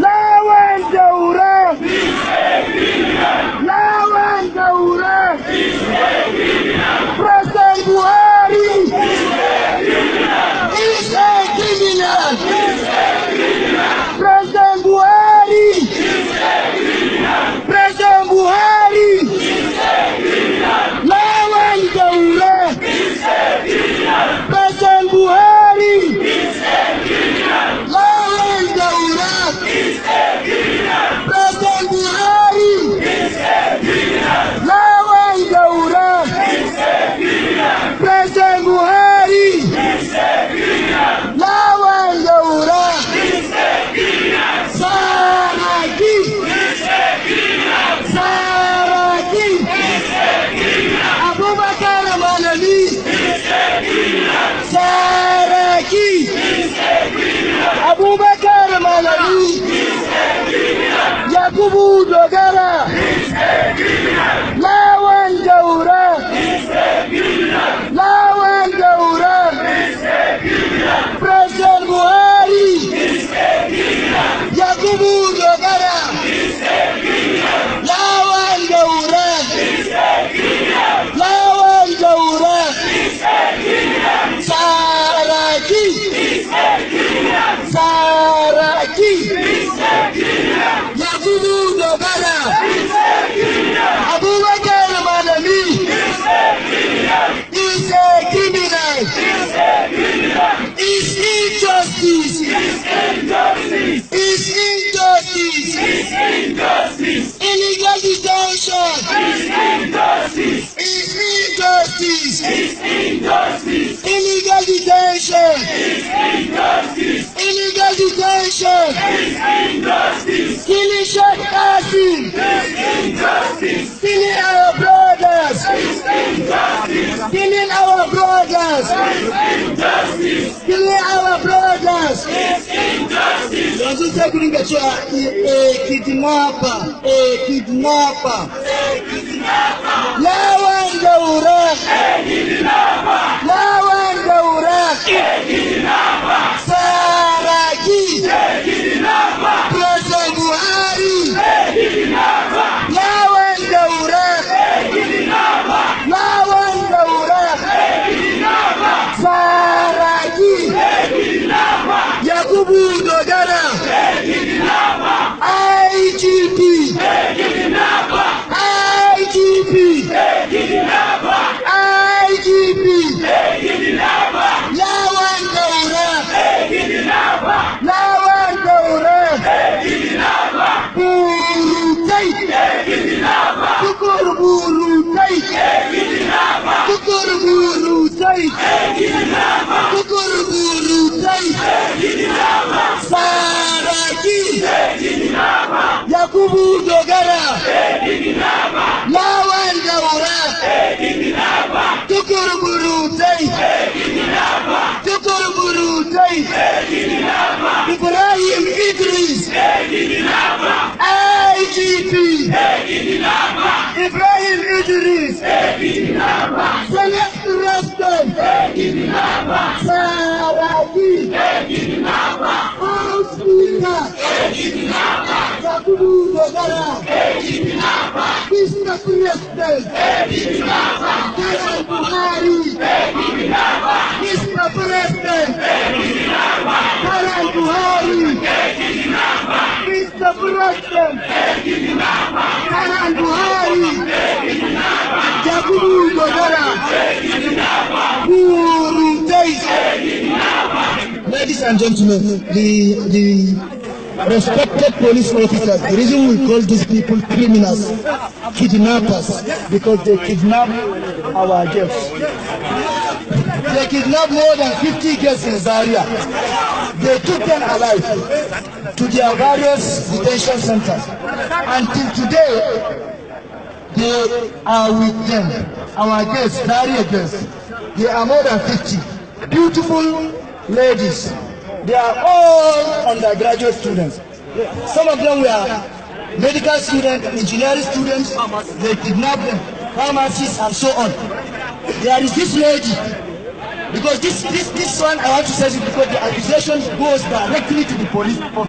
Lawan Daura, lawan Daura, President Buhari is a criminal. President Buhari, President Buhari, lawan Daura, President Buhari. Lawan Daura, President Buhari, lawan Daura, President Buhari, lawan Daura, Saraki, Saraki, Abubakar Malami, Saraki, Abubakar Malami, Yakubu Dogara, lawan Daura, lawan Daura, President Buhari, Yakubu Dogara, lawan Daura, lawan Daura, Saraki, Saraki, Yakubu Dogara, Abubakar Malami is a criminal. Is injustice. Is injustice. Illegal detention. Is injustice. Illegal detention. Illegal detention. Killing Sheikh Qasim. Killing our brothers. Killing our brothers. Killing our brothers. Yanzu sai ku dinga cewa kidnapper, kidnapper. Lawan Daura. Lawan Daura. Saraki. President Buhari. Lawan Daura. Lawan Daura. Saraki. Yakubu Dogara. IGP. IGP. IGP. Lawan Daura. Lawan Daura. Burutai. Tukur Burutai. Tukur Burutai. Tukur Burutai. Saraki. Yakubu Dogara. Lawan Daura. Tukur Burutai. Tukur Burutai. Ibrahim Idris. IGP. Ibrahim Idris. Select Rastan. Saraki. House Speaker. Yakubu Dogara. Mr. President. President Buhari. Mr. President. President Buhari. Mr. President. President Buhari. Yakubu Dogara. Burutai. Ladies and gentlemen, the respected police officers, the reason we call these people criminals, kidnappers, because they kidnap our girls. They kidnapped more than 50 girls in Zaria. They took them alive to their various detention centers. Until today, they are with them. Our girls, Zaria girls, they are more than 50. Beautiful ladies. They are all undergraduate students. Some of them were medical students, engineering students. They kidnapped them, pharmacists, and so on. There is this lady. Because this one I want to say this because the accusation goes directly to the police.